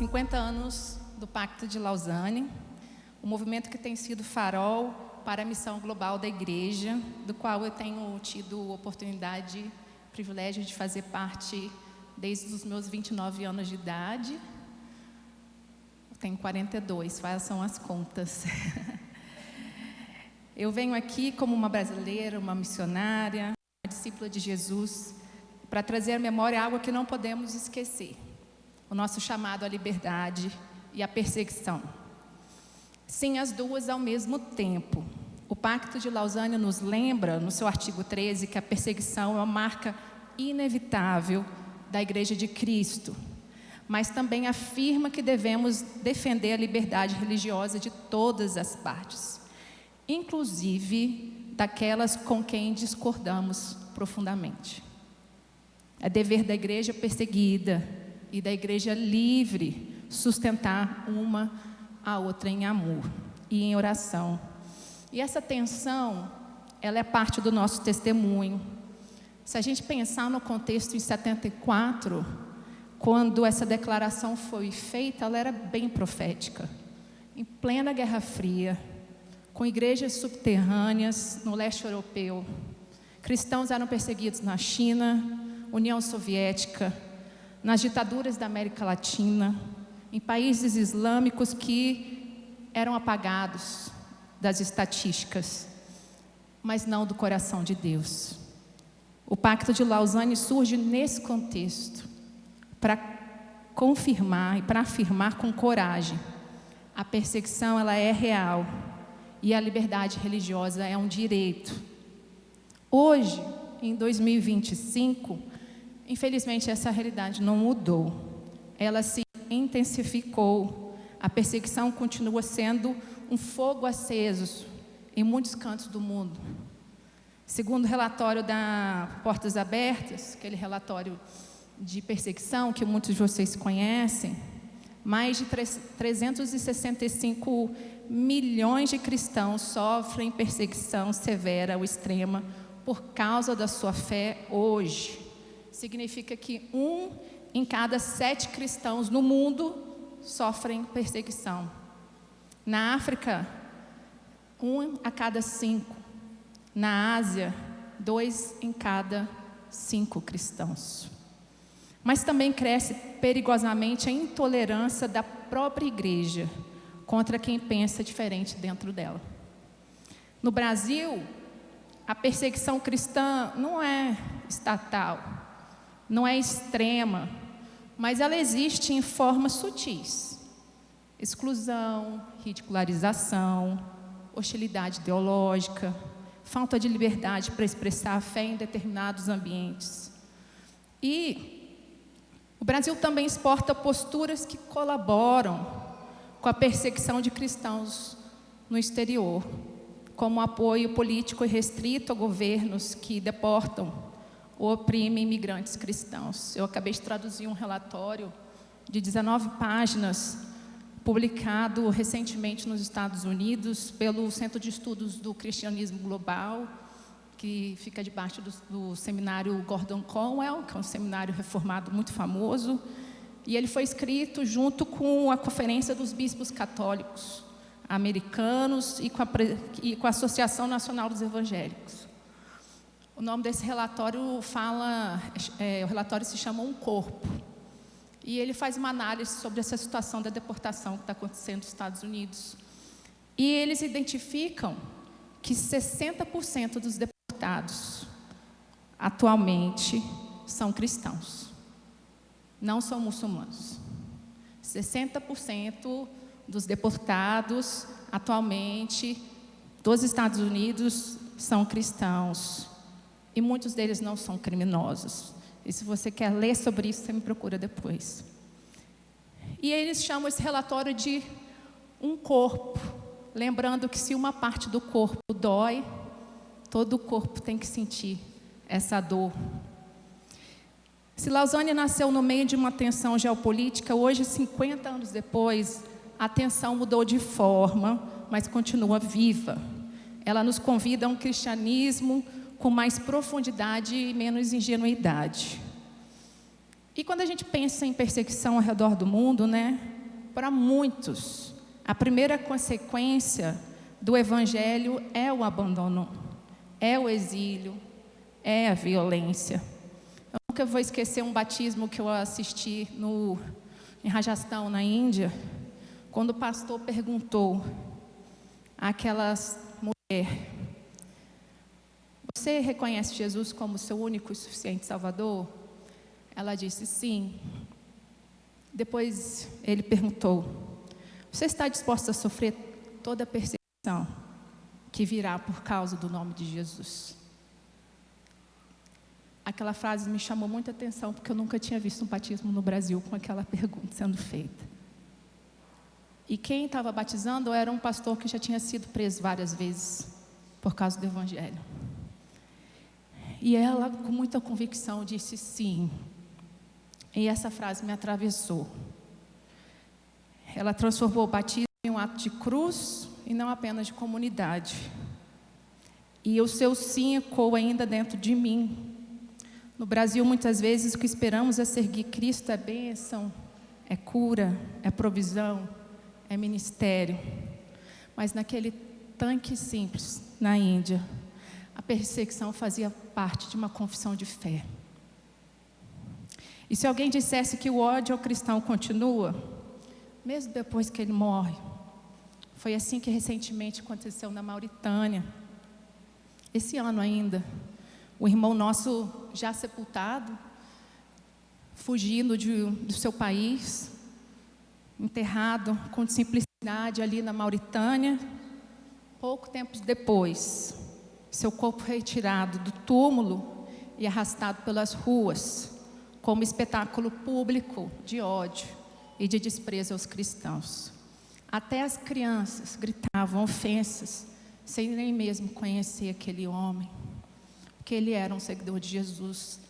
50 anos do Pacto de Lausanne, um movimento que tem sido farol para a missão global da Igreja, do qual eu tenho tido oportunidade, privilégio de fazer parte desde os meus 29 anos de idade. Eu tenho 42, façam as contas. Eu venho aqui como uma brasileira, uma missionária, uma discípula de Jesus, para trazer à memória algo que não podemos esquecer: o nosso chamado à liberdade e à perseguição. Sim, as duas ao mesmo tempo. O Pacto de Lausanne nos lembra, no seu artigo 13, que a perseguição é uma marca inevitável da Igreja de Cristo, mas também afirma que devemos defender a liberdade religiosa de todas as partes, inclusive daquelas com quem discordamos profundamente. É dever da igreja perseguida e da igreja livre sustentar uma a outra em amor e em oração. E essa tensão, ela é parte do nosso testemunho. Se a gente pensar no contexto em 74, quando essa declaração foi feita, ela era bem profética. Em plena Guerra Fria, com igrejas subterrâneas no leste europeu, cristãos eram perseguidos na China, União Soviética, nas ditaduras da América Latina, em países islâmicos que eram apagados das estatísticas, mas não do coração de Deus. O Pacto de Lausanne surge nesse contexto, para confirmar e para afirmar com coragem: a perseguição, ela é real e a liberdade religiosa é um direito. Hoje, em 2025, infelizmente essa realidade não mudou, ela se intensificou. A perseguição continua sendo um fogo aceso em muitos cantos do mundo. Segundo o relatório da Portas Abertas, aquele relatório de perseguição que muitos de vocês conhecem, mais de 365 milhões de cristãos sofrem perseguição severa ou extrema por causa da sua fé hoje. Significa que 1 em cada 7 cristãos no mundo sofrem perseguição. Na África, 1 a cada 5. Na Ásia, 2 em cada 5 cristãos. Mas também cresce perigosamente a intolerância da própria igreja contra quem pensa diferente dentro dela. No Brasil, a perseguição cristã não é estatal, não é extrema, mas ela existe em formas sutis: exclusão, ridicularização, hostilidade ideológica, falta de liberdade para expressar a fé em determinados ambientes. E o Brasil também exporta posturas que colaboram com a perseguição de cristãos no exterior, como apoio político irrestrito a governos que deportam ou oprimem imigrantes cristãos. Eu acabei de traduzir um relatório de 19 páginas, publicado recentemente nos Estados Unidos pelo Centro de Estudos do Cristianismo Global, que fica debaixo do seminário Gordon Conwell, que é um seminário reformado muito famoso, e ele foi escrito junto com a Conferência dos Bispos Católicos Americanos e com a Associação Nacional dos Evangélicos. O nome desse relatório o relatório se chama Um Corpo, e ele faz uma análise sobre essa situação da deportação que está acontecendo nos Estados Unidos. E eles identificam que 60% dos deportados atualmente são cristãos, não são muçulmanos. 60% dos deportados atualmente dos Estados Unidos são cristãos, e muitos deles não são criminosos. E se você quer ler sobre isso, você me procura depois. E eles chamam esse relatório de um corpo, lembrando que se uma parte do corpo dói, todo o corpo tem que sentir essa dor. Se Lausanne nasceu no meio de uma tensão geopolítica, hoje, 50 anos depois, a tensão mudou de forma, mas continua viva. Ela nos convida a um cristianismo com mais profundidade e menos ingenuidade. E quando a gente pensa em perseguição ao redor do mundo, né, para muitos, a primeira consequência do Evangelho é o abandono, é o exílio, é a violência. Eu nunca vou esquecer um batismo que eu assisti em Rajastão, na Índia, quando o pastor perguntou àquela mulher: você reconhece Jesus como seu único e suficiente Salvador? Ela disse sim. Depois ele perguntou: você está disposta a sofrer toda a perseguição que virá por causa do nome de Jesus? Aquela frase me chamou muita atenção, porque eu nunca tinha visto um batismo no Brasil com aquela pergunta sendo feita. E quem estava batizando era um pastor que já tinha sido preso várias vezes por causa do Evangelho. E ela, com muita convicção, disse sim. E essa frase me atravessou. Ela transformou o batismo em um ato de cruz e não apenas de comunidade. E o seu sim ecoou ainda dentro de mim. No Brasil, muitas vezes, o que esperamos é seguir Cristo, é bênção, é cura, é provisão, é ministério. Mas naquele tanque simples, na Índia, a perseguição fazia parte de uma confissão de fé. E se alguém dissesse que o ódio ao cristão continua, mesmo depois que ele morre, foi assim que recentemente aconteceu na Mauritânia. Esse ano ainda, o irmão nosso já sepultado, fugindo do seu país, enterrado com simplicidade ali na Mauritânia. Pouco tempo depois, seu corpo foi retirado do túmulo e arrastado pelas ruas, como espetáculo público de ódio e de desprezo aos cristãos. Até as crianças gritavam ofensas, sem nem mesmo conhecer aquele homem, porque ele era um seguidor de Jesus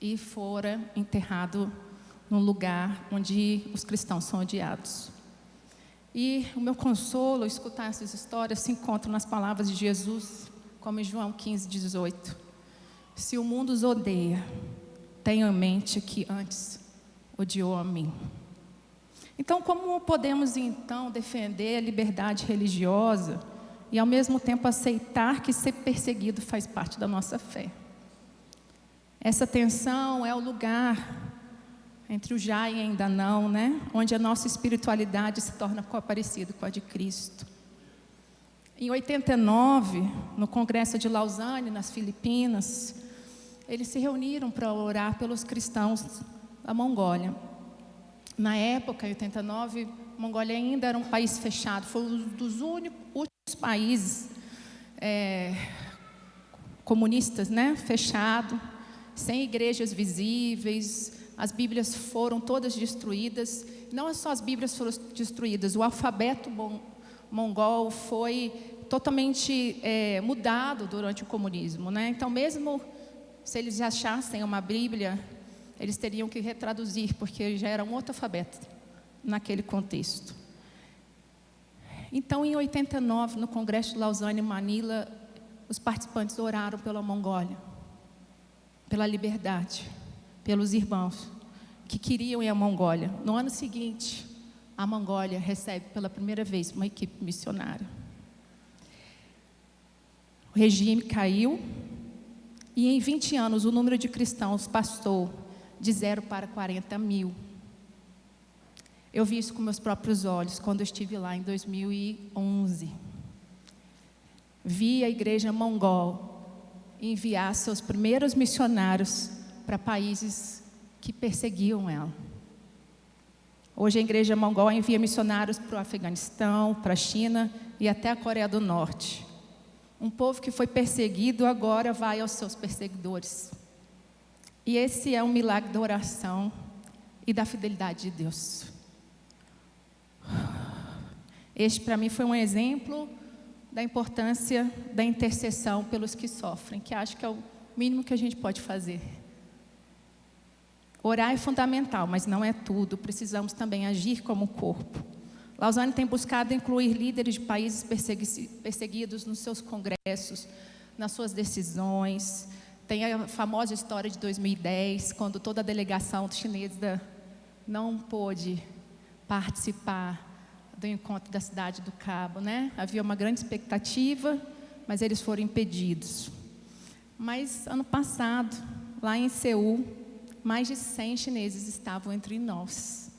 e fora enterrado num lugar onde os cristãos são odiados. E o meu consolo ao escutar essas histórias se encontra nas palavras de Jesus, como em João 15:18. Se o mundo os odeia, tenha em mente que antes odiou a mim. Então, como podemos então defender a liberdade religiosa e ao mesmo tempo aceitar que ser perseguido faz parte da nossa fé? Essa tensão é o lugar entre o já e ainda não, né? Onde a nossa espiritualidade se torna parecida com a de Cristo. Em 89, no Congresso de Lausanne, nas Filipinas, eles se reuniram para orar pelos cristãos da Mongólia. Na época, em 89, a Mongólia ainda era um país fechado, foi um dos últimos países comunistas, né? Fechado, sem igrejas visíveis. As Bíblias foram todas destruídas. Não só as Bíblias foram destruídas, o alfabeto mongol foi totalmente mudado durante o comunismo, né? Então, mesmo se eles achassem uma Bíblia, eles teriam que retraduzir, porque já era um outro alfabeto naquele contexto. Então, em 89, no Congresso de Lausanne, em Manila, os participantes oraram pela Mongólia, pela liberdade, pelos irmãos que queriam ir à Mongólia. No ano seguinte, a Mongólia recebe pela primeira vez uma equipe missionária. O regime caiu e em 20 anos o número de cristãos passou de 0 para 40 mil. Eu vi isso com meus próprios olhos quando eu estive lá em 2011. Vi a igreja mongol enviar seus primeiros missionários para países que perseguiam ela. Hoje a igreja mongol envia missionários para o Afeganistão, para a China e até a Coreia do Norte. Um povo que foi perseguido agora vai aos seus perseguidores. E esse é um milagre da oração e da fidelidade de Deus. Este para mim foi um exemplo da importância da intercessão pelos que sofrem, que acho que é o mínimo que a gente pode fazer. Orar é fundamental, mas não é tudo. Precisamos também agir como corpo. Lausanne tem buscado incluir líderes de países perseguidos nos seus congressos, nas suas decisões. Tem a famosa história de 2010, quando toda a delegação chinesa não pôde participar do encontro da Cidade do Cabo, né? Havia uma grande expectativa, mas eles foram impedidos. Mas, ano passado, lá em Seul, mais de 100 chineses estavam entre nós.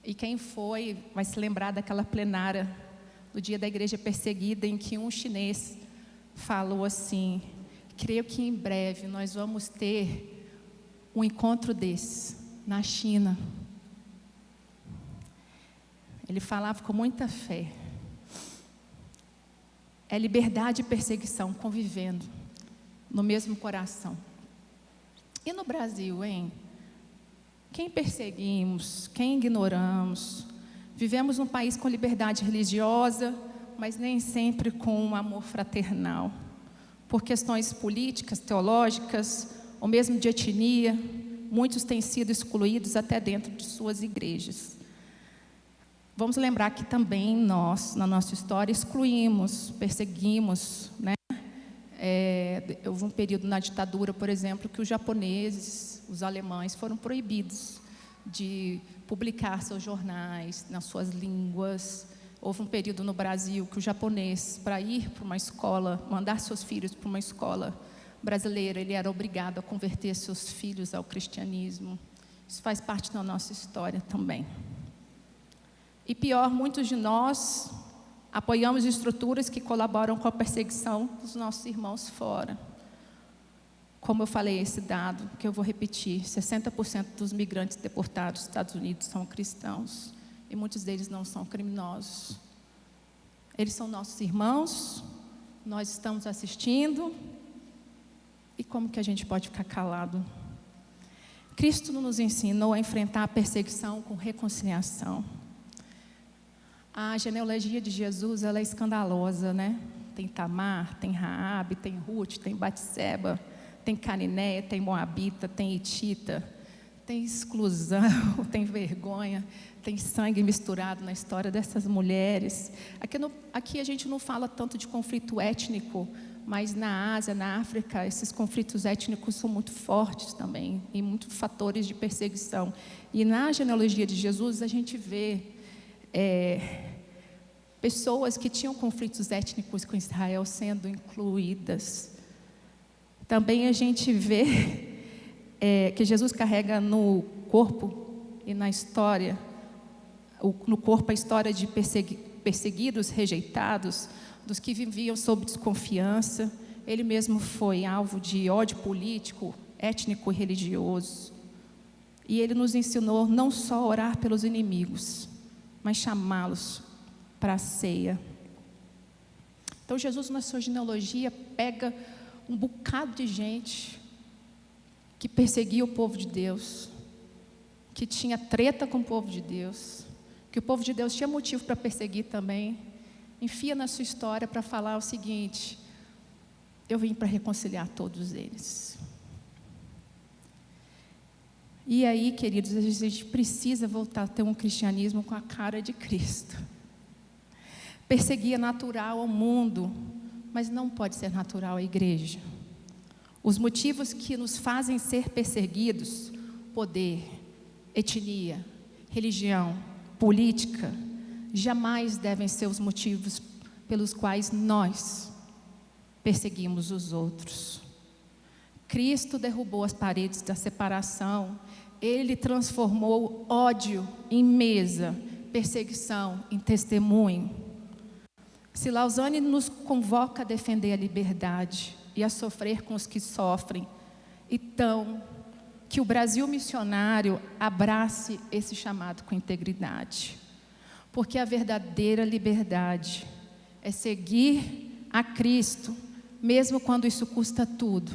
E quem foi vai se lembrar daquela plenária do Dia da Igreja Perseguida, em que um chinês falou assim: creio que em breve nós vamos ter um encontro desse na China. Ele falava com muita fé. É liberdade e perseguição convivendo no mesmo coração. E no Brasil, hein? Quem perseguimos, quem ignoramos? Vivemos num país com liberdade religiosa, mas nem sempre com um amor fraternal. Por questões políticas, teológicas, ou mesmo de etnia, muitos têm sido excluídos até dentro de suas igrejas. Vamos lembrar que também nós, na nossa história, excluímos, perseguimos, né? Houve um período na ditadura, por exemplo, que os japoneses, os alemães foram proibidos de publicar seus jornais nas suas línguas. Houve um período no Brasil que o japonês, para ir para uma escola, mandar seus filhos para uma escola brasileira, ele era obrigado a converter seus filhos ao cristianismo. Isso faz parte da nossa história também. E pior, muitos de nós apoiamos estruturas que colaboram com a perseguição dos nossos irmãos fora. Como eu falei, esse dado, que eu vou repetir: 60% dos migrantes deportados dos Estados Unidos são cristãos, e muitos deles não são criminosos. Eles são nossos irmãos, nós estamos assistindo, e como que a gente pode ficar calado? Cristo nos ensinou a enfrentar a perseguição com reconciliação. A genealogia de Jesus, ela é escandalosa, né? Tem Tamar, tem Raabe, tem Ruth, tem Batseba, tem Cananeia, tem Moabita, tem Hitita, tem exclusão, tem vergonha, tem sangue misturado na história dessas mulheres. Aqui a gente não fala tanto de conflito étnico, mas na Ásia, na África, esses conflitos étnicos são muito fortes também, e muitos fatores de perseguição. E na genealogia de Jesus a gente vê pessoas que tinham conflitos étnicos com Israel sendo incluídas. Também a gente vê que Jesus carrega no corpo e na história, no corpo a história de perseguidos, rejeitados, dos que viviam sob desconfiança. Ele mesmo foi alvo de ódio político, étnico e religioso. E ele nos ensinou não só a orar pelos inimigos, mas chamá-los para a ceia. Então Jesus, na sua genealogia, pega um bocado de gente que perseguia o povo de Deus, que tinha treta com o povo de Deus, que o povo de Deus tinha motivo para perseguir também, enfia na sua história para falar o seguinte: eu vim para reconciliar todos eles. E aí, queridos, a gente precisa voltar a ter um cristianismo com a cara de Cristo. Perseguir é natural ao mundo, mas não pode ser natural à igreja. Os motivos que nos fazem ser perseguidos, poder, etnia, religião, política, jamais devem ser os motivos pelos quais nós perseguimos os outros. Cristo derrubou as paredes da separação. Ele transformou ódio em mesa, perseguição em testemunho. Se Lausanne nos convoca a defender a liberdade e a sofrer com os que sofrem, então que o Brasil missionário abrace esse chamado com integridade. Porque a verdadeira liberdade é seguir a Cristo, mesmo quando isso custa tudo.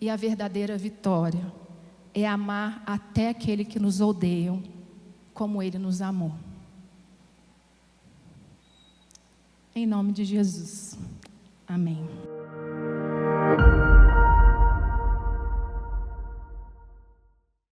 E a verdadeira vitória é amar até aquele que nos odeiam, como Ele nos amou. Em nome de Jesus. Amém.